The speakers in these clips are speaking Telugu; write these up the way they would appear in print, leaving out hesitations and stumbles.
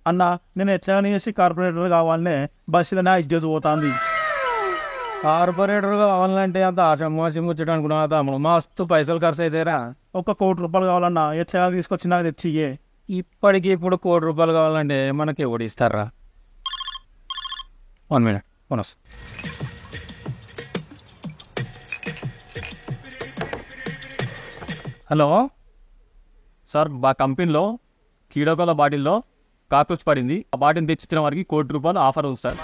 అన్న నేను ఎట్లా చేసి కార్పొరేటర్ కావాలనే బస్సులో నా ఇజ్జత్ పోతుంది. కార్పొరేటర్ కావాలంటే అంత ఆశమాసి ముచ్చట అనుకున్నా తమ్ముడు, మస్తు పైసలు ఖర్చు అవుతాయిరా. ₹1,00,00,000 కావాలన్నా ఎట్లా తీసుకొచ్చి నాకు తెచ్చియే. ఇప్పటికి ఇప్పుడు ₹1,00,00,000 కావాలంటే మనకి ఎవడు ఇస్తారా? 1 minute వనస్. హలో సార్, మా కంపెనీలో కీడకోల బాటిల్లో కాక్రోచ్ పడింది. ఆ బాటిల్ తెచ్చిన వారికి ₹1,00,00,000 ఆఫర్ ఉంది సార్.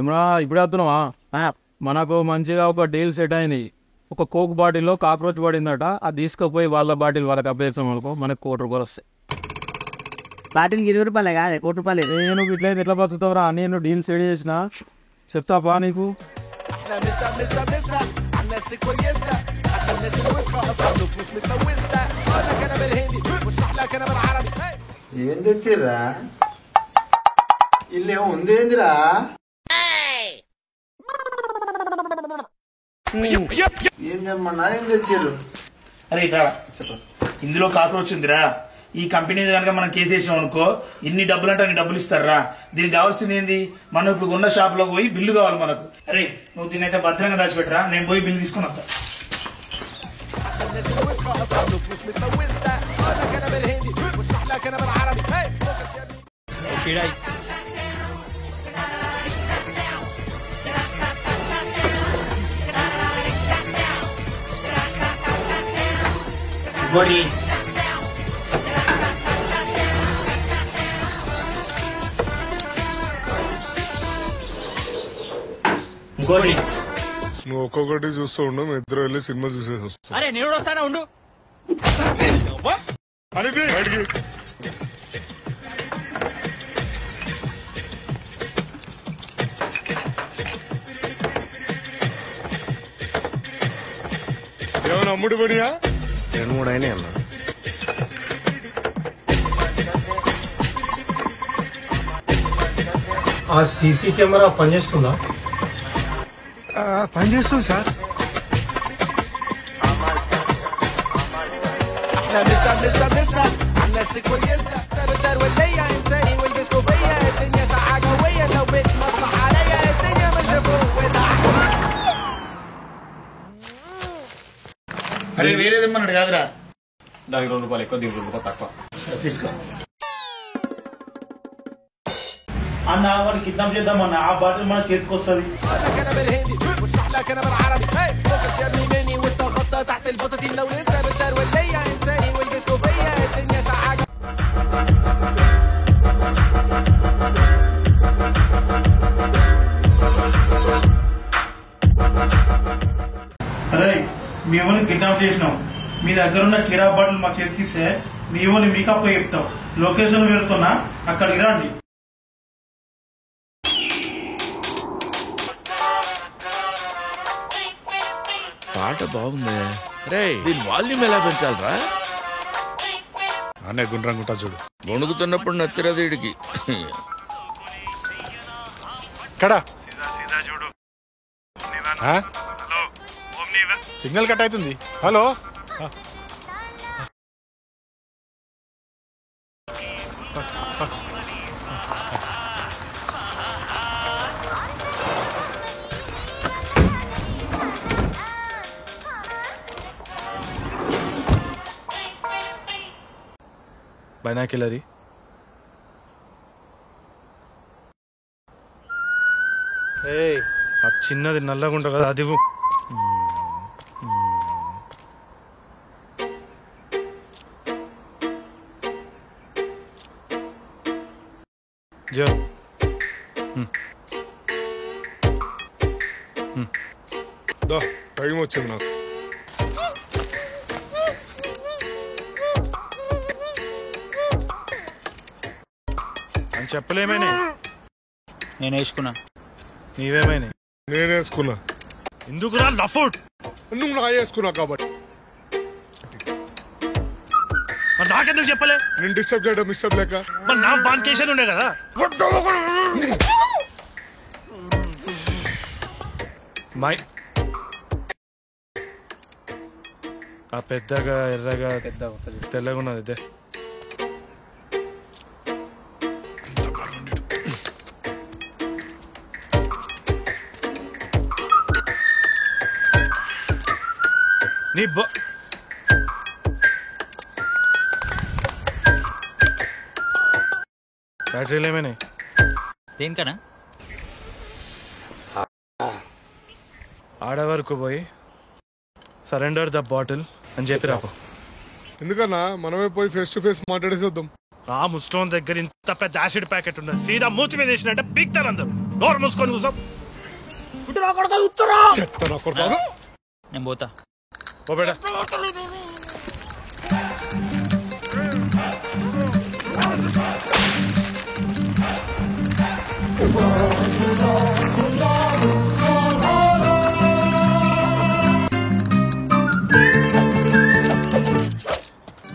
ఏమరా ఇప్పుడే వస్తున్నావా? మనకు మంచిగా ఒక డీల్ సెట్ అయింది. ఒక కోక్ బాటిల్లో కాక్రోచ్ పడిందట, అది తీసుకుపోయి వాళ్ళ బాటిల్ వాళ్ళకి అప్పేసాం అనుకో, మనకు ₹1,00,00,000 వస్తాయి. బాటిల్ ₹20 కాదు, ₹1,00,00,000. నేను ఇట్లా ఎట్లా బతుకుతావురా? నేను డీల్ సెట్ చేసిన చెప్తాపా నీకు. ఏం తెచ్చిర్రా? ఇల్లేమో ఉందేందిరా? ఏం తెమ్మన్నా? ఏం తెచ్చిర్రు? అరే ఇట్లా చెప్ప, ఇందులో కాక్రోచ్ ఉందిరా. ఈ కంపెనీ కనుక మనం కేసు వేసినాం అనుకో, ఎన్ని డబ్బులు అంటే అన్ని డబ్బులు ఇస్తారా. దీనికి కావాల్సింది ఏంది? మనం ఇప్పుడు ఉన్న షాప్ లో పోయి బిల్లు కావాలి మనకు. అరే నువ్వు దీనైతే భద్రంగా దాచిపెట్టరా, నేను పోయి బిల్లు తీసుకుని వస్తా. గోడి ఇంకోటి నువ్వు ఒక్కొక్కటి చూస్తూ ఉండు, మీ ఇద్దరు వెళ్ళి సినిమా చూసేసి వస్తాం. అరే నేను వస్తానా ఉండు. అడిగి ఏమైనా అమ్ముడు పడియా? 2-3 అయినాయి అన్న. ఆ సీసీ కెమెరా పనిచేస్తుందా? పనిచేస్తుంది సార్. అరే వేరేదేమన్నాడు కాదురా. దానికి ₹2 ఎక్కువ, దీనికి ₹2 తక్కువ. తీసుకో. అన్న వాడిని కిడ్నాప్ చేద్దామన్న, ఆ బాటిల్ మన చేతికి వస్తుంది. అరే మేము కిడ్నాప్ చేసినాం, మీ దగ్గర ఉన్న కిరా బాటిల్ మా చేతికిస్తే మేము మీకు అప్ప చెప్తాం. లొకేషన్ వెళ్తున్నా, అక్కడికి రండి. పాట బాగుంది రే, దీని వాల్యూమ్ ఎలా పెంచాలరా? అనే గుండ్రంగుంటా చూడు, వణుకుతున్నప్పుడు నత్తిరది వీడికి. సిగ్నల్ కట్ అవుతుంది. హలో బైనాకిలరీ ఆ చిన్నది నల్లగా ఉంటుంది కదా, అది టైం వచ్చింది నాకు. అని చెప్పలేమైనా నేను వేసుకున్నా, నీవేమైనా నేను వేసుకున్నా. ఎందుకురా లఫుట్? నువ్వు నా వేసుకున్నా కాబట్టి. నాకెందుకు చెప్పలే? నేను డిస్టర్బ్ చేయడం ఇష్టం లేక. మరి నా బాన్కేషన్ ఉండే కదా. ఆ పెద్దగా ఎర్రగా తెల్లగా ఉన్నది ఇదే. నీ బ్యాటరీలు ఏమైనా దేనికనా? ఆడవరకు పోయి సరెండర్ ద బాటిల్ అని చెప్పి రాపో. ఎందుకన్నా మనమే పోయి ఫేస్ టు ఫేస్ మాట్లాడేసి వద్దాం. ఆ ముస్టోన్ దగ్గర ఇంత పెద్ద యాసిడ్ ప్యాకెట్ ఉన్నది, సీదా మూచి మీద వేసినట్టే పీక్తారు అందరు. నోరు మూసుకొని కూర్చో. నేను పోతా. ఓ బేటా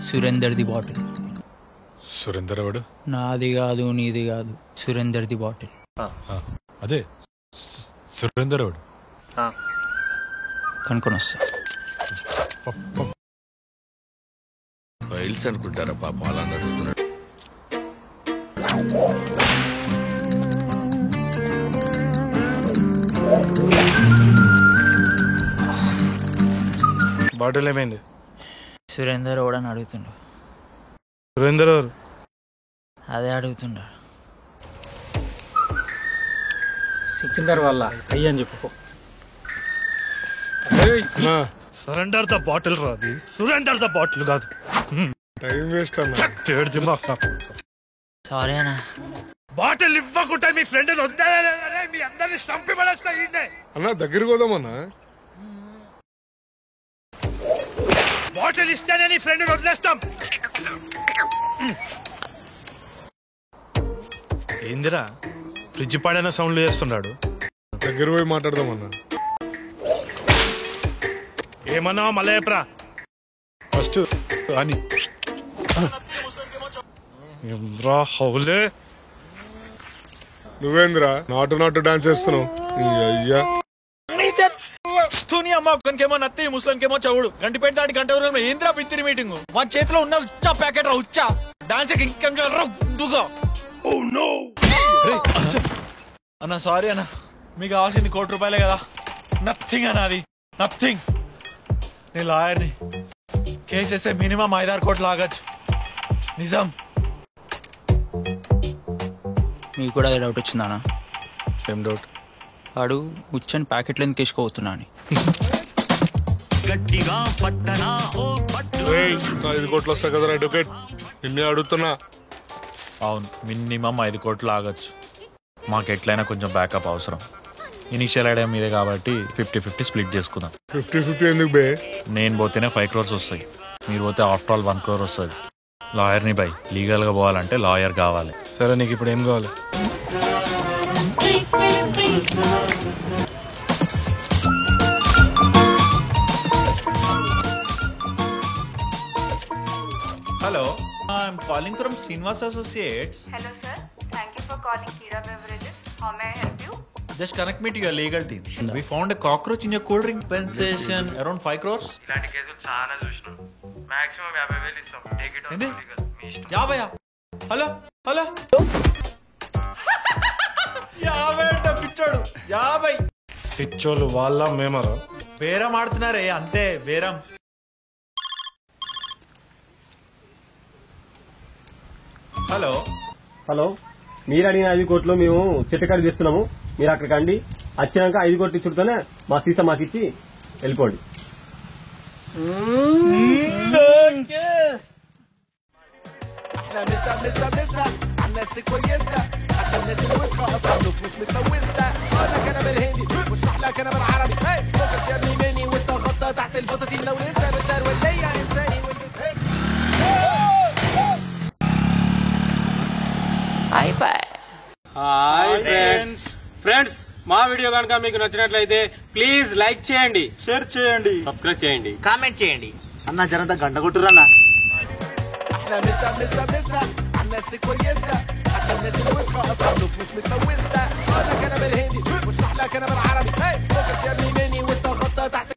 సురేందర్ ది బాటిల్. సురేందర్ ఎవడు? నాది కాదు, నీది కాదు, సురేందర్ ది బాటిల్. అదే సురేందర్ ఎవడు? కనుక్కొని వస్తా. ఫైల్స్ అనుకుంటారా పాపం అలా నడుస్తున్నాడు. బాటిల్ ఏమైంది? సురేందర్ ఓడని అడుగుతుండ. సురేందర్ ఎవరు? అదే అడుగుతుండ. సికిందర్ వల్ల అయ్యని చెప్పు. సరెండర్ ద బాటిల్ రాది, సురేందర్ ద బాటిల్ కాదు. టైం వేస్ట్ అన్నా. సారీ అన్నా. బాటిల్ ఇవ్వకుంటే మీ ఫ్రెండ్ మీ అందరిని చంపి పడేస్తా. అన్నా దగ్గరికి పోదామన్నా. బాటిల్ ఇస్తేనే నీ ఫ్రెండ్ వదిలేస్తాం. ఏందిరా ఫ్రిడ్జ్ పాడైన సౌండ్లు చేస్తున్నాడు? దగ్గర పోయి మాట్లాడదామన్నా. ఏమన్నా మలయప్రా ఫస్ట్ అని హౌలే. నువ్వేంద్రా నాటు డాన్స్ చేస్తున్నావు? అయ్యా మొక్కనికేమో నత్తి, ముసలికేమో చవుడు. గంట పెట్టి దాటి గంట ఊరు ఏంద్రా పిత్తిరి మీటింగ్. వాని చేతిలో ఉన్న ఉచ్చా ప్యాకెట్ రా ఉచ్చా. డాన్స్ ఇంకేం చేయాలరా? అన్న సారీ అన్న, మీకు కావాల్సింది ₹1,00,00,000 కదా. నథింగ్ అన్న, అది నథింగ్. నేను లాయర్ని, కేసేస్తే మినిమం 5-6 కోట్లు ఆగచ్చు. నిజం. నీకు కూడా డౌట్ వచ్చిందానా? ఏం డౌట్? వాడు ఉచ్చని ప్యాకెట్లు ఎందుకు వేసుకోబోతున్నా అని. 5 కోట్లు వస్తాయి కదరా అడ్వకేట్, నిన్నే అడుగుతున్నా. అవును, మినిమం 5 కోట్లు ఆగచ్చు. మాకు ఎట్లయినా కొంచెం బ్యాకప్ అవసరం. ఇనిషియల్ ఐడియా మీదే కాబట్టి 50-50 స్ప్లిట్ చేసుకుందాం. 50-50 ఎందుకు బే? నేను పోతేనే 5 crores వస్తాయి, మీరు పోతే ఆఫ్టర్ ఆల్ 1 crore వస్తుంది. లాయర్ని బై, లీగల్గా పోవాలంటే లాయర్ కావాలి. సరే నీకు ఇప్పుడు ఏం కావాలి? Hello, I'm calling from Srinivas associates. Hello sir, thank you for calling Kira Beverages. How may I help you? Just connect me to your legal team. We found a cockroach in your cold drink. Compensation around 5 crores. ఇలాంటి కేసులు చాలా చూసినాం. మాక్సిమం 50,000 ఇస్తాం. టేక్ ఇట్ ఆన్ లీగల్, మీ ఇష్టం. 50. హలో హలో 50 అంట పిచ్చోడు. 50 పిచ్చోళ్ళు వాళ్ళ మేమరా? బేరం ఆడుతున్నారే అంతే, బేరం. హలో హలో, మీరు అడిగిన 5 కోట్లు మేము చెట్టుకాడి చేస్తున్నాము. మీరు అక్కడికి అండి, వచ్చినాక 5 కోట్లు ఇచ్చుడుతోనే మా సీసా మాకు ఇచ్చి వెళ్ళిపోండి. హాయ్ ఫ్రెండ్స్, మా వీడియో కనుక మీకు నచ్చినట్లయితే ప్లీజ్ లైక్ చేయండి, షేర్ చేయండి, సబ్స్క్రైబ్ చేయండి, కామెంట్ చేయండి. అన్న జనంతా గంట కొట్టురన్నా. الناس كويسة حتى الناس الوسخة أصلا نفوس متلوثة أقول لك أنا بالهندي واشرح لك أنا بالعربي